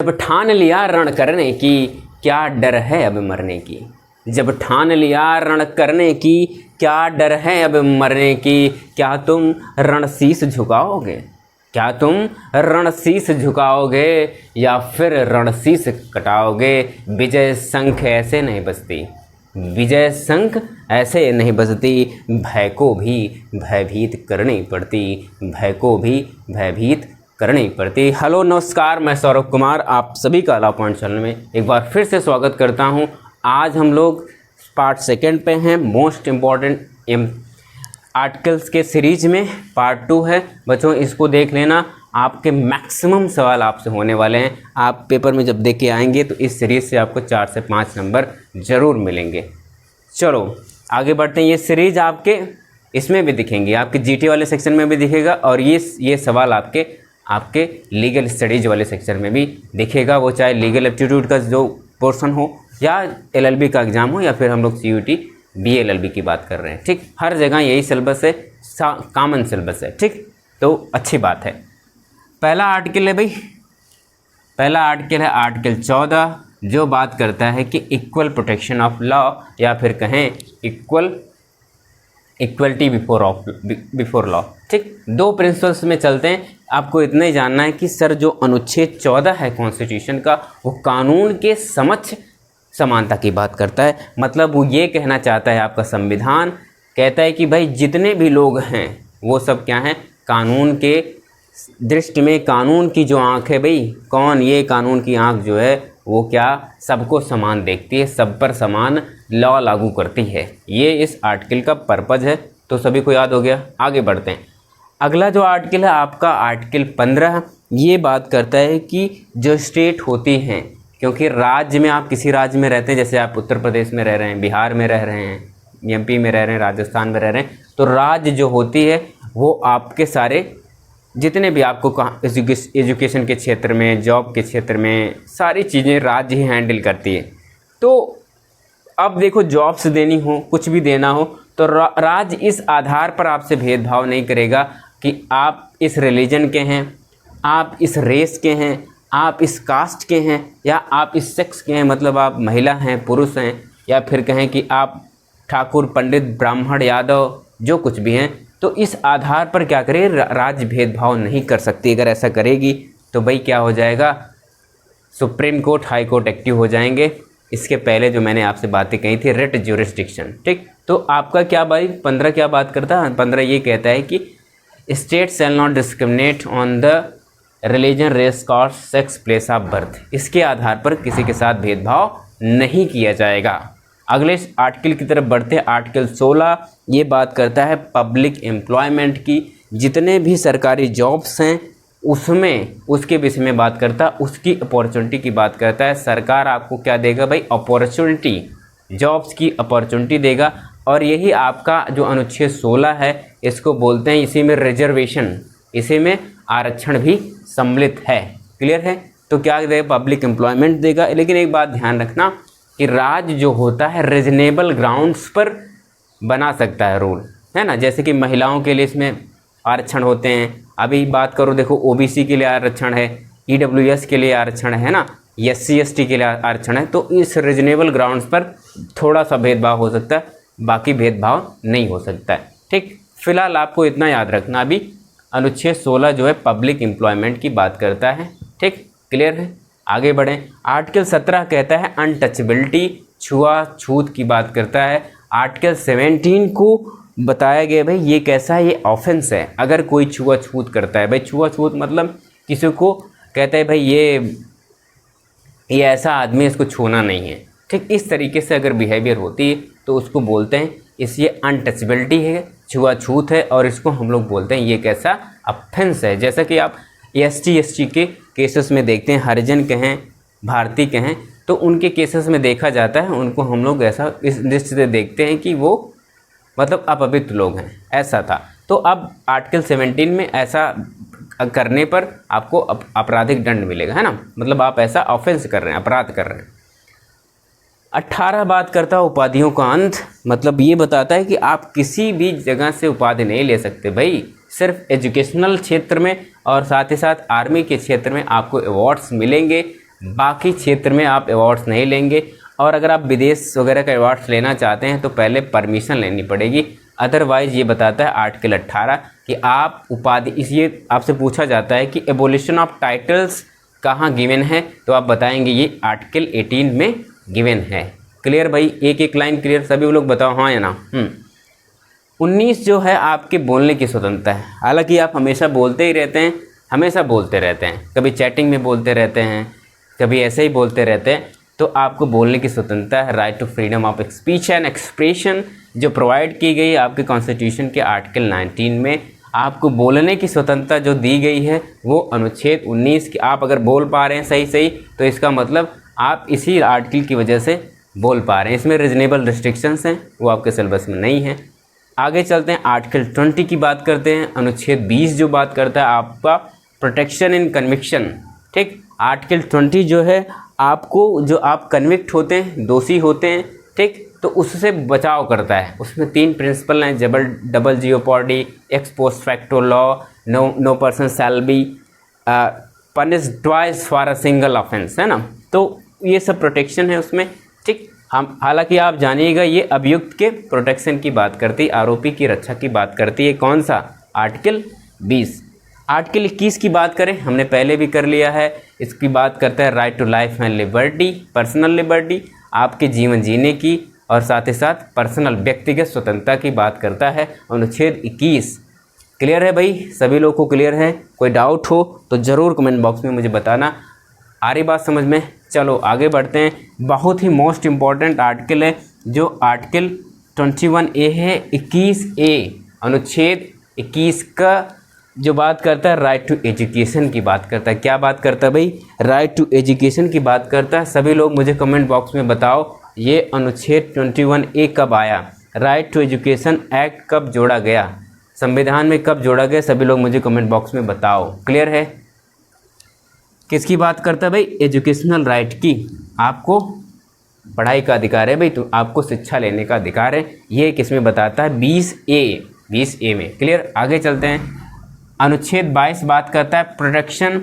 जब ठान लिया रण करने की, क्या डर है अब मरने की। जब ठान लिया रण करने की, क्या डर है अब मरने की। क्या तुम रणशीश झुकाओगे, क्या तुम रणशीश झुकाओगे, या फिर रणशीश कटाओगे। विजय शंख ऐसे नहीं बजती, विजय शंख ऐसे नहीं बजती। भय को भी भयभीत करनी पड़ती, भय को भी भयभीत करनी पड़ती। हेलो नमस्कार, मैं सौरभ कुमार आप सभी का लॉ पॉइंट चैनल में एक बार फिर से स्वागत करता हूं। आज हम लोग पार्ट सेकंड पे हैं, मोस्ट इम्पॉर्टेंट आर्टिकल्स के सीरीज में पार्ट 2 है। बच्चों इसको देख लेना, आपके मैक्सिमम सवाल आपसे होने वाले हैं। आप पेपर में जब देख के आएंगे तो इस सीरीज से आपको 4 से 5 नंबर ज़रूर मिलेंगे। चलो आगे बढ़ते हैं। ये सीरीज आपके इसमें भी दिखेंगे, आपके जीटी वाले सेक्शन में भी दिखेगा, और ये सवाल आपके लीगल स्टडीज वाले सेक्शन में भी दिखेगा। वो चाहे लीगल एप्टीट्यूड का जो पोर्शन हो, या एलएलबी का एग्ज़ाम हो, या फिर हम लोग सीयूटी बीएलएलबी की बात कर रहे हैं। ठीक, हर जगह यही सिलेबस है, कॉमन सिलेबस है। ठीक, तो अच्छी बात है। पहला आर्टिकल है भाई, पहला आर्टिकल है आर्टिकल 14, जो बात करता है कि इक्वल प्रोटेक्शन ऑफ लॉ, या फिर कहें इक्वलिटी बिफोर लॉ। ठीक, दो प्रिंसिपल्स में चलते हैं। आपको इतना ही जानना है कि सर जो अनुच्छेद 14 है कॉन्स्टिट्यूशन का, वो कानून के समक्ष समानता की बात करता है। मतलब वो ये कहना चाहता है, आपका संविधान कहता है कि भाई जितने भी लोग हैं वो सब क्या हैं, कानून के दृष्टि में, कानून की जो आँख है भाई, कौन, ये कानून की आँख जो है वो क्या, सबको समान देखती है, सब पर समान लॉ लागू करती है। ये इस आर्टिकल का पर्पज़ है। तो सभी को याद हो गया। आगे बढ़ते हैं। अगला जो आर्टिकल है आपका आर्टिकल 15, ये बात करता है कि जो स्टेट होती हैं, क्योंकि राज्य में आप किसी राज्य में रहते हैं, जैसे आप उत्तर प्रदेश में रह रहे हैं, बिहार में रह रहे हैं, एमपी में रह रहे हैं, राजस्थान में रह रहे हैं, तो राज्य जो होती है वो आपके सारे जितने भी आपको एजुकेशन के क्षेत्र में, जॉब के क्षेत्र में, सारी चीज़ें राज्य ही हैंडल करती है। तो अब देखो, जॉब्स देनी हो, कुछ भी देना हो, तो राज्य इस आधार पर आपसे भेदभाव नहीं करेगा कि आप इस रिलीजन के हैं, आप इस रेस के हैं, आप इस कास्ट के हैं, या आप इस सेक्स के हैं, मतलब आप महिला हैं, पुरुष हैं, या फिर कहें कि आप ठाकुर, पंडित, ब्राह्मण, यादव, जो कुछ भी हैं। तो इस आधार पर क्या करे, राज्य भेदभाव नहीं कर सकती। अगर ऐसा करेगी तो भाई क्या हो जाएगा, supreme court, high court active हो जाएंगे। इसके पहले जो मैंने आपसे बातें कही थी, रिट ज्यूरिसडिक्शन। ठीक, तो आपका क्या भाई 15 क्या बात करता है, 15 ये कहता है कि state shall not discriminate on the religion, race, caste, sex, place of birth. इसके आधार पर किसी के साथ भेदभाव नहीं किया जाएगा। अगले आर्टिकल की तरफ बढ़ते हैं। आर्टिकल 16 ये बात करता है पब्लिक एम्प्लॉयमेंट की। जितने भी सरकारी जॉब्स हैं उसमें, उसके विषय में बात करता है, उसकी अपॉर्चुनिटी की बात करता है। सरकार आपको क्या देगा भाई, अपॉर्चुनिटी, जॉब्स की अपॉर्चुनिटी देगा। और यही आपका जो अनुच्छेद 16 है, इसको बोलते हैं, इसी में रिजर्वेशन, इसी में आरक्षण भी सम्मिलित है। क्लियर है। तो क्या देगा, पब्लिक एम्प्लॉयमेंट देगा। लेकिन एक बात ध्यान रखना कि राज्य जो होता है रीजनेबल ग्राउंड्स पर बना सकता है रूल, है ना। जैसे कि महिलाओं के लिए इसमें आरक्षण होते हैं। अभी बात करो, देखो ओबीसी के लिए आरक्षण है, ईडब्ल्यूएस के लिए आरक्षण है ना, एससी एसटी के लिए आरक्षण है। तो इस रीजनेबल ग्राउंड्स पर थोड़ा सा भेदभाव हो सकता है, बाकी भेदभाव नहीं हो सकता है। ठीक, फिलहाल आपको इतना याद रखना, अभी अनुच्छेद 16 जो है पब्लिक एम्प्लॉयमेंट की बात करता है। ठीक, क्लियर है। आगे बढ़ें। आर्टिकल 17 कहता है अनटचेबिलिटी, छुआछूत की बात करता है। आर्टिकल 17 को बताया गया भाई ये कैसा है, ये ऑफेंस है अगर कोई छुआछूत करता है। भाई छुआछूत मतलब किसी को कहता है भाई ये ऐसा आदमी, इसको छूना नहीं है। ठीक, इस तरीके से अगर बिहेवियर होती है तो उसको बोलते हैं, इस ये अनटचेबिलिटी है, छुआछूत है, और इसको हम लोग बोलते हैं ये कैसा ऑफेंस है। जैसा कि आप एसटी के केसेस में देखते हैं, हरिजन के हैं, भारतीय के हैं, तो उनके केसेस में देखा जाता है, उनको हम लोग ऐसा इस दृष्टि से देखते हैं कि वो मतलब अपवित्र लोग हैं, ऐसा था। तो अब आर्टिकल 17 में ऐसा करने पर आपको आपराधिक दंड मिलेगा, है ना। मतलब आप ऐसा ऑफेंस कर रहे हैं, अपराध कर रहे हैं। 18 बात करता है उपाधियों का अंत। मतलब ये बताता है कि आप किसी भी जगह से उपाधि नहीं ले सकते भाई, सिर्फ एजुकेशनल क्षेत्र में और साथ ही साथ आर्मी के क्षेत्र में आपको अवार्ड्स मिलेंगे। बाकी क्षेत्र में आप अवार्ड्स नहीं लेंगे। और अगर आप विदेश वगैरह का अवार्ड्स लेना चाहते हैं तो पहले परमिशन लेनी पड़ेगी। अदरवाइज़ ये बताता है आर्टिकल 18 कि आप उपाधि, इसलिए आपसे पूछा जाता है कि एबोलिशन ऑफ टाइटल्स कहाँ गिवन है, तो आप बताएंगे ये आर्टिकल 18 में गिवन है। क्लियर भाई, एक एक लाइन क्लियर, सभी लोग बताओ हाँ या ना। 19 जो है आपके बोलने की स्वतंत्रता है। हालांकि आप हमेशा बोलते ही रहते हैं, हमेशा बोलते रहते हैं, कभी चैटिंग में बोलते रहते हैं, कभी ऐसे ही बोलते रहते हैं, तो आपको बोलने की स्वतंत्रता है। Right to freedom of speech and expression जो प्रोवाइड की गई आपके कॉन्स्टिट्यूशन के आर्टिकल 19 में, आपको बोलने की स्वतंत्रता जो दी गई है वो अनुच्छेद 19 की। आप अगर बोल पा रहे हैं सही सही तो इसका मतलब आप इसी आर्टिकल की वजह से बोल पा रहे हैं। इसमें रीजनेबल रिस्ट्रिक्शंस हैं, वो आपके सिलेबस में नहीं है। आगे चलते हैं, आर्टिकल 20 की बात करते हैं। अनुच्छेद 20 जो बात करता है आपका प्रोटेक्शन इन कन्विक्शन। ठीक, आर्टिकल 20 जो है आपको, जो आप कन्विक्ट होते हैं, दोषी होते हैं, ठीक, तो उससे बचाव करता है। उसमें 3 प्रिंसिपल हैं, double jeopardy, ex post facto law, no person shall be punished twice for a single offence, है ना। तो ये सब प्रोटेक्शन है उसमें। ठीक, हम हालांकि आप जानिएगा ये अभियुक्त के प्रोटेक्शन की बात करती है, आरोपी की रक्षा की बात करती है। कौन सा? आर्टिकल 20। आर्टिकल 21 की बात करें, हमने पहले भी कर लिया है। इसकी बात करता है right to life and liberty, personal liberty, आपके जीवन जीने की, और साथ ही साथ पर्सनल व्यक्तिगत स्वतंत्रता की बात करता है अनुच्छेद 21। क्लियर है भाई, सभी लोगों को क्लियर है? कोई डाउट हो तो ज़रूर कमेंट बॉक्स में मुझे बताना। आ रही बात समझ में? चलो आगे बढ़ते हैं। बहुत ही मोस्ट इम्पॉर्टेंट आर्टिकल है जो आर्टिकल 21A है, 21A, अनुच्छेद 21 का जो बात करता है राइट टू एजुकेशन की बात करता है। क्या बात करता है भाई? राइट टू एजुकेशन की बात करता है। सभी लोग मुझे कमेंट बॉक्स में बताओ ये अनुच्छेद 21A कब आया, राइट टू एजुकेशन एक्ट कब जोड़ा गया, संविधान में कब जोड़ा गया, सभी लोग मुझे कमेंट बॉक्स में बताओ। क्लियर है? किसकी बात करता है भाई? एजुकेशनल राइट की। आपको पढ़ाई का अधिकार है भाई, तो आपको शिक्षा लेने का अधिकार है। ये किसमें बताता है? 20A में। क्लियर? आगे चलते हैं। अनुच्छेद 22 बात करता है प्रोटेक्शन,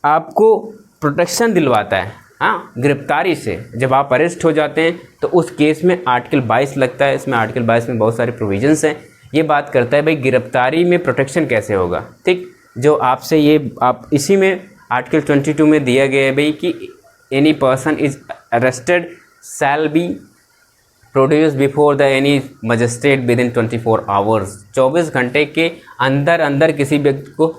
आपको प्रोटेक्शन दिलवाता है, हाँ, गिरफ्तारी से। जब आप अरेस्ट हो जाते हैं तो उस केस में आर्टिकल 22 लगता है। इसमें आर्टिकल 22 में बहुत सारे प्रोविजंस हैं। ये बात करता है भाई गिरफ्तारी में प्रोटेक्शन कैसे होगा। ठीक, जो आपसे ये आप इसी में आर्टिकल 22 में दिया गया है भाई कि any person is arrested shall be produce before the any magistrate with in 24 hours. 24 घंटे के अंदर अंदर किसी व्यक्ति को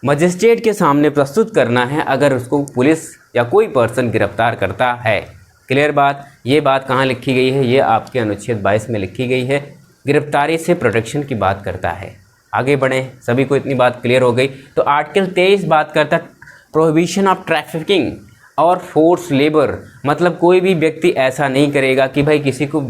मजिस्ट्रेट के सामने प्रस्तुत करना है अगर उसको पुलिस या कोई पर्सन गिरफ्तार करता है। क्लियर बात? ये बात कहाँ लिखी गई है? ये आपके अनुच्छेद 22 में लिखी गई है। गिरफ्तारी से प्रोटेक्शन की बात करता है। आगे बढ़ें, सभी को इतनी बात क्लियर हो गई। तो आर्टिकल 23 बात करता है प्रोहिबिशन ऑफ ट्रैफिकिंग और फोर्स लेबर, मतलब कोई भी व्यक्ति ऐसा नहीं करेगा कि भाई किसी को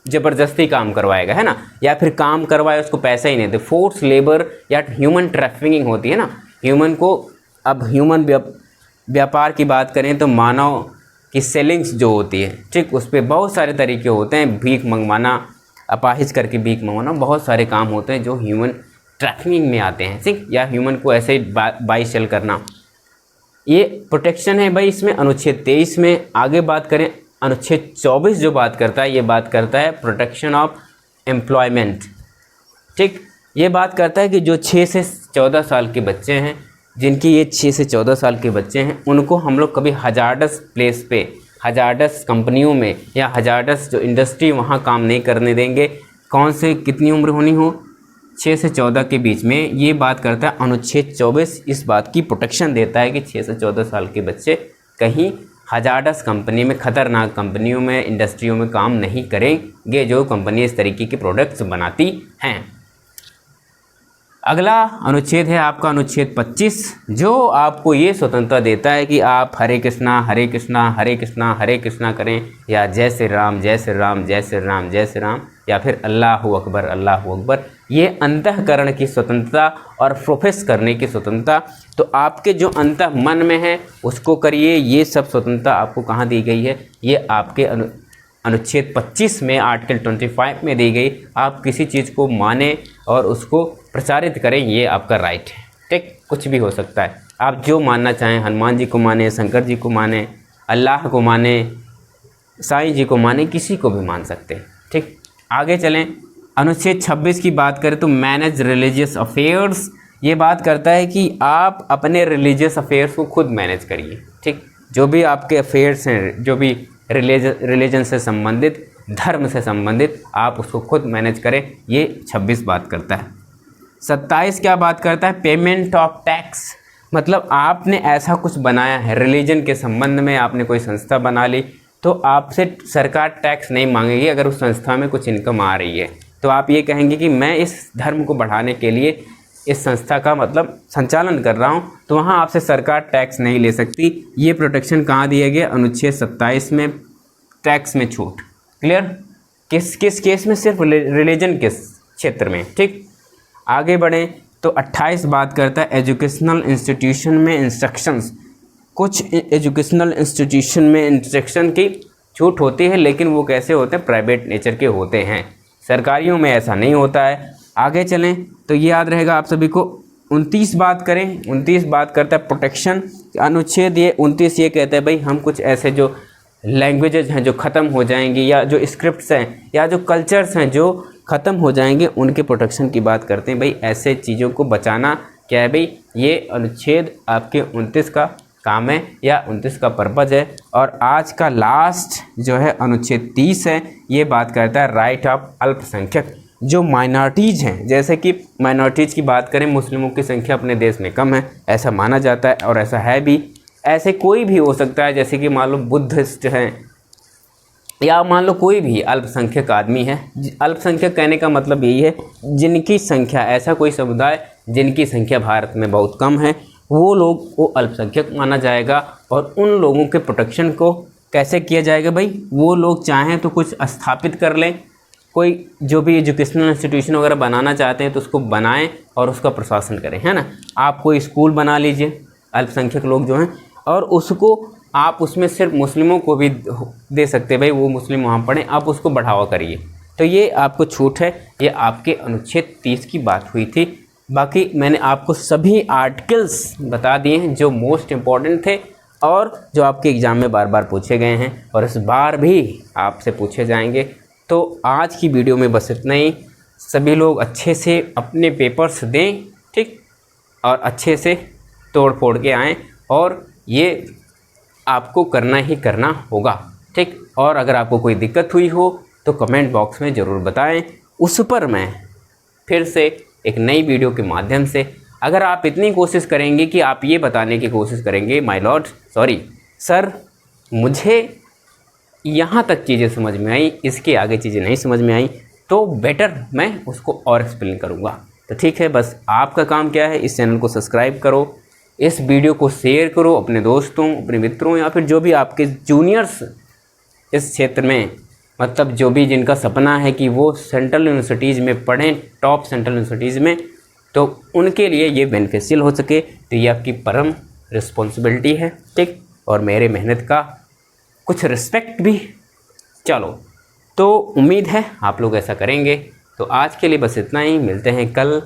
ज़बरदस्ती काम करवाएगा, है ना, या फिर काम करवाए उसको पैसा ही नहीं दे। फोर्स लेबर या ह्यूमन ट्रैफिकिंग होती है ना, ह्यूमन को, अब ह्यूमन व्यापार की बात करें तो मानव की सेलिंग्स जो होती है, ठीक, उस पर बहुत सारे तरीके होते हैं। भीख मंगवाना, अपाहिज करके भीख मंगवाना, बहुत सारे काम होते हैं जो ह्यूमन ट्रैफिकिंग में आते हैं, ठीक, या ह्यूमन को ऐसे बाई सेल करना, ये प्रोटेक्शन है भाई इसमें अनुच्छेद 23 में। आगे बात करें अनुच्छेद 24 जो बात करता है, ये बात करता है प्रोटेक्शन ऑफ एम्प्लॉयमेंट। ठीक, ये बात करता है कि जो 6 से 14 साल के बच्चे हैं, जिनकी ये 6 से 14 साल के बच्चे हैं, उनको हम लोग कभी हजार्डस प्लेस पे, हजार्डस कंपनियों में या हजार्डस जो इंडस्ट्री वहाँ काम नहीं करने देंगे। कौन से कितनी उम्र होनी हो? 6 से 14 के बीच में। ये बात करता है अनुच्छेद 24, इस बात की प्रोटेक्शन देता है कि 6 से 14 साल के बच्चे कहीं हजार्डस कंपनी में, खतरनाक कंपनियों में, इंडस्ट्रियों में काम नहीं करेंगे जो कंपनी इस तरीके के प्रोडक्ट्स बनाती हैं। अगला अनुच्छेद है आपका अनुच्छेद 25, जो आपको ये स्वतंत्रता देता है कि आप हरे कृष्णा हरे कृष्णा हरे कृष्णा हरे कृष्णा करें, या जय श्री राम जय श्री राम जय श्री राम जय श्री राम, या फिर अल्लाहु अकबर अल्लाहु अकबर। ये अंतःकरण की स्वतंत्रता और प्रोफेस करने की स्वतंत्रता, तो आपके जो अंतः मन में है उसको करिए। ये सब स्वतंत्रता आपको कहाँ दी गई है? ये आपके अनुच्छेद 25 में, आर्टिकल 25 में दी गई। आप किसी चीज़ को माने और उसको प्रचारित करें, ये आपका राइट है। ठीक, कुछ भी हो सकता है। आप जो मानना चाहें, हनुमान जी को माने, शंकर जी को माने, अल्लाह को माने, साईं जी को माने, किसी को भी मान सकते हैं। ठीक, आगे चलें। अनुच्छेद 26 की बात करें तो मैनेज रिलीजियस अफेयर्स, ये बात करता है कि आप अपने रिलीजियस अफेयर्स को खुद मैनेज करिए। ठीक, जो भी आपके अफेयर्स हैं, जो भी रिलीजन से संबंधित, धर्म से संबंधित, आप उसको खुद मैनेज करें, ये 26 बात करता है। 27 क्या बात करता है? पेमेंट ऑफ टैक्स, मतलब आपने ऐसा कुछ बनाया है रिलीजन के संबंध में, आपने कोई संस्था बना ली तो आपसे सरकार टैक्स नहीं मांगेगी। अगर उस संस्था में कुछ इनकम आ रही है तो आप ये कहेंगे कि मैं इस धर्म को बढ़ाने के लिए इस संस्था का मतलब संचालन कर रहा हूँ, तो वहाँ आपसे सरकार टैक्स नहीं ले सकती। ये प्रोटेक्शन कहाँ दिया गया? अनुच्छेद 27 में, टैक्स में छूट। क्लियर? किस किस केस में? सिर्फ रिलीजन के क्षेत्र में। ठीक, आगे बढ़ें तो 28 बात करता है एजुकेशनल इंस्टीट्यूशन में इंस्ट्रक्शंस। कुछ एजुकेशनल इंस्टीट्यूशन में इंस्ट्रक्शन की छूट होती है, लेकिन वो कैसे होते हैं? प्राइवेट नेचर के होते हैं, सरकारियों में ऐसा नहीं होता है। आगे चलें तो ये याद रहेगा आप सभी को। 29 बात करें, 29 बात करता है प्रोटेक्शन। अनुच्छेद ये 29 ये कहता है भाई हम कुछ ऐसे जो लैंग्वेजेज हैं जो ख़त्म हो जाएंगी, या जो स्क्रिप्ट्स हैं या जो कल्चर्स हैं जो ख़त्म हो जाएंगे, उनके प्रोटेक्शन की बात करते हैं। भाई ऐसे चीज़ों को बचाना क्या है भाई? ये अनुच्छेद आपके 29 का काम है या 29 का पर्पज़ है। और आज का लास्ट जो है अनुच्छेद 30 है, ये बात करता है राइट ऑफ अल्पसंख्यक, जो माइनॉरिटीज़ हैं। जैसे कि माइनॉरिटीज़ की बात करें, मुस्लिमों की संख्या अपने देश में कम है, ऐसा माना जाता है और ऐसा है भी। ऐसे कोई भी हो सकता है, जैसे कि मान लो बुद्धिस्ट हैं या मान लो कोई भी अल्पसंख्यक आदमी है। अल्पसंख्यक कहने का मतलब यही है जिनकी संख्या, ऐसा कोई समुदाय जिनकी संख्या भारत में बहुत कम है, वो लोग को अल्पसंख्यक माना जाएगा। और उन लोगों के प्रोटेक्शन को कैसे किया जाएगा भाई? वो लोग चाहें तो कुछ स्थापित कर लें, कोई जो भी एजुकेशनल इंस्टीट्यूशन वगैरह बनाना चाहते हैं तो उसको बनाएं और उसका प्रशासन करें, है ना। आप कोई स्कूल बना लीजिए, अल्पसंख्यक लोग जो हैं, और उसको आप उसमें सिर्फ मुस्लिमों को भी दे सकते हैं, भाई वो मुस्लिम वहाँ पढ़ें, आप उसको बढ़ावा करिए। तो ये आपको छूट है। ये आपके अनुच्छेद 30 की बात हुई थी। बाकी मैंने आपको सभी आर्टिकल्स बता दिए हैं जो मोस्ट इम्पॉर्टेंट थे और जो आपके एग्ज़ाम में बार बार पूछे गए हैं और इस बार भी आपसे पूछे जाएंगे। तो आज की वीडियो में बस इतना ही। सभी लोग अच्छे से अपने पेपर्स दें, ठीक, और अच्छे से तोड़ फोड़ के आएँ, और ये आपको करना ही करना होगा, ठीक। और अगर आपको कोई दिक्कत हुई हो तो कमेंट बॉक्स में ज़रूर बताएं, उस पर मैं फिर से एक नई वीडियो के माध्यम से, अगर आप इतनी कोशिश करेंगे कि आप ये बताने की कोशिश करेंगे माय लॉर्ड, सॉरी सर, मुझे यहाँ तक चीज़ें समझ में आई, इसके आगे चीज़ें नहीं समझ में आई, तो बेटर मैं उसको और एक्सप्लेन करूँगा। तो ठीक है, बस आपका काम क्या है, इस चैनल को सब्सक्राइब करो, इस वीडियो को शेयर करो अपने दोस्तों, अपने मित्रों, या फिर जो भी आपके जूनियर्स इस क्षेत्र में, मतलब जो भी जिनका सपना है कि वो सेंट्रल यूनिवर्सिटीज़ में पढ़ें, टॉप सेंट्रल यूनिवर्सिटीज़ में, तो उनके लिए ये बेनिफिशियल हो सके। तो ये आपकी परम रिस्पॉन्सिबिलिटी है, ठीक, और मेरे मेहनत का कुछ रिस्पेक्ट भी। चलो, तो उम्मीद है आप लोग ऐसा करेंगे। तो आज के लिए बस इतना ही, मिलते हैं कल